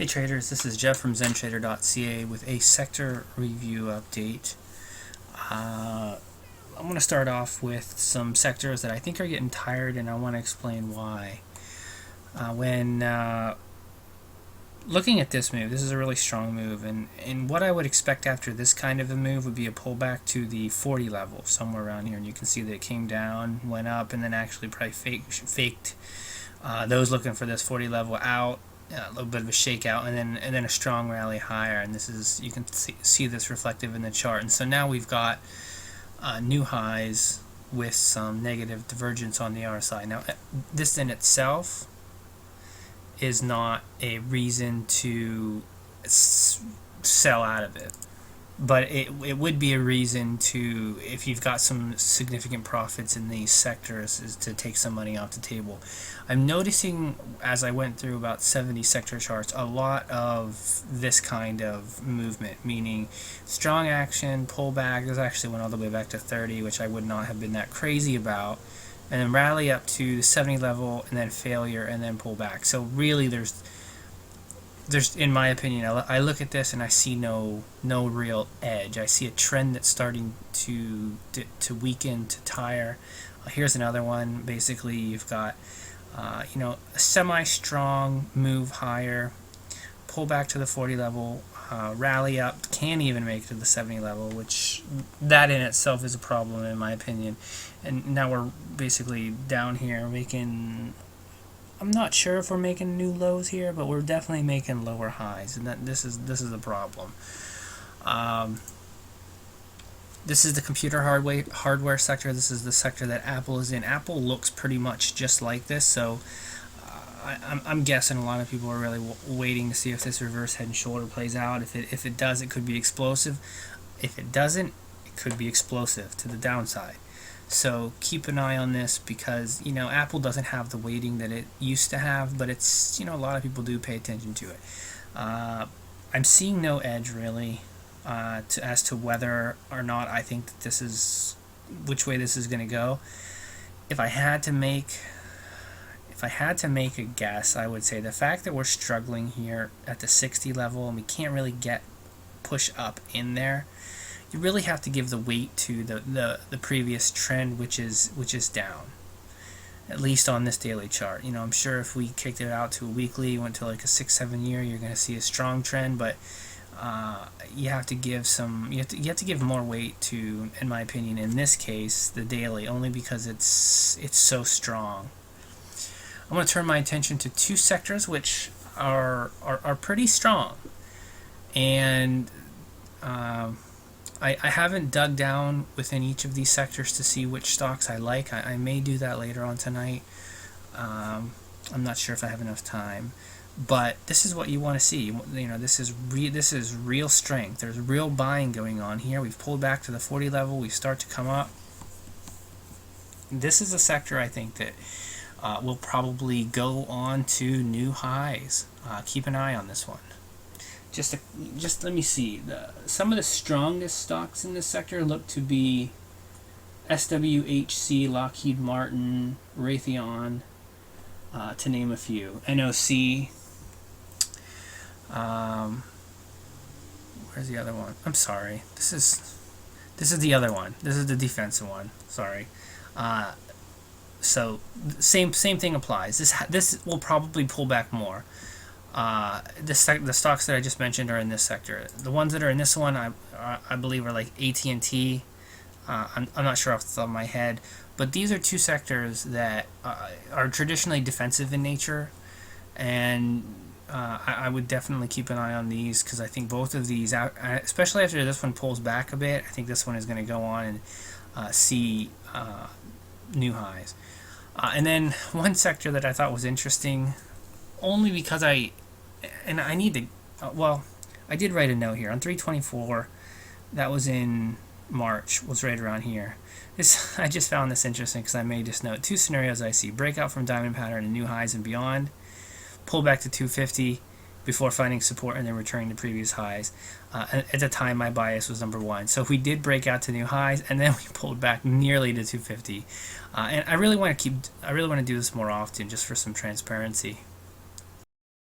Hey traders, this is Jeff from ZenTrader.ca with a sector review update. I'm going to start off with some sectors that I think are getting tired, and I want to explain why. When looking at this move, this is a really strong move, and what I would expect after this kind of a move would be a pullback to the 40 level, somewhere around here. And you can see that it came down, went up, and then actually probably faked those looking for this 40 level out. A little bit of a shakeout, and then a strong rally higher, and this is, you can see this reflective in the chart. And so now we've got new highs with some negative divergence on the RSI. Now this in itself is not a reason to sell out of it, but it would be a reason to, if you've got some significant profits in these sectors, is to take some money off the table. I'm noticing as I went through about 70 sector charts, a lot of this kind of movement, meaning strong action, pullback. This actually went all the way back to 30, which I would not have been that crazy about, and then rally up to the 70 level, and then failure, and then pull back. So really there's, in my opinion, I look at this and I see no real edge. I see a trend that's starting to weaken, to tire. Here's another one. Basically, you've got a semi-strong move higher, pull back to the 40 level, rally up, can't even make it to the 70 level, which that in itself is a problem in my opinion. And now we're basically down here making, I'm not sure if we're making new lows here, but we're definitely making lower highs, and this is a problem. This is the computer hardware sector. This is the sector that Apple is in. Apple looks pretty much just like this, so I'm guessing a lot of people are really waiting to see if this reverse head and shoulder plays out. If it does, it could be explosive. If it doesn't, it could be explosive to the downside. So keep an eye on this, because Apple doesn't have the weighting that it used to have, but it's a lot of people do pay attention to it. I'm seeing no edge really as to whether or not I think that this is which way this is going to go. If I had to make a guess, I would say the fact that we're struggling here at the 60 level and we can't really push up in there, you really have to give the weight to the previous trend, which is down, at least on this daily chart. I'm sure if we kicked it out to a weekly, went to like a 6-7 year, you're going to see a strong trend, but you have to give more weight to, in my opinion, in this case, the daily, only because it's so strong. I'm going to turn my attention to two sectors which are pretty strong, and I haven't dug down within each of these sectors to see which stocks I like. I may do that later on tonight. I'm not sure if I have enough time, but this is what you want to see. This is real strength. There's real buying going on here. We've pulled back to the 40 level. We start to come up. This is a sector I think that will probably go on to new highs. Keep an eye on this one. Just let me see. Some of the strongest stocks in this sector look to be SWHC, Lockheed Martin, Raytheon, to name a few. NOC. Where's the other one? I'm sorry. This is the other one. This is the defensive one. Sorry. So same thing applies. This will probably pull back more. The stocks that I just mentioned are in this sector. The ones that are in this one, I believe, are like AT&T. I'm not sure off the top of my head, but these are two sectors that are traditionally defensive in nature, and I would definitely keep an eye on these, because I think both of these, especially after this one pulls back a bit, I think this one is going to go on and see new highs. And then one sector that I thought was interesting, only because I need to, I did write a note here on 324. That was in March, was right around here. I just found this interesting because I made this note. Two scenarios I see: breakout from diamond pattern and new highs and beyond, pull back to 250 before finding support and then returning to previous highs. At the time, my bias was number one. So we did break out to new highs, and then we pulled back nearly to 250. And I really want to do this more often, just for some transparency.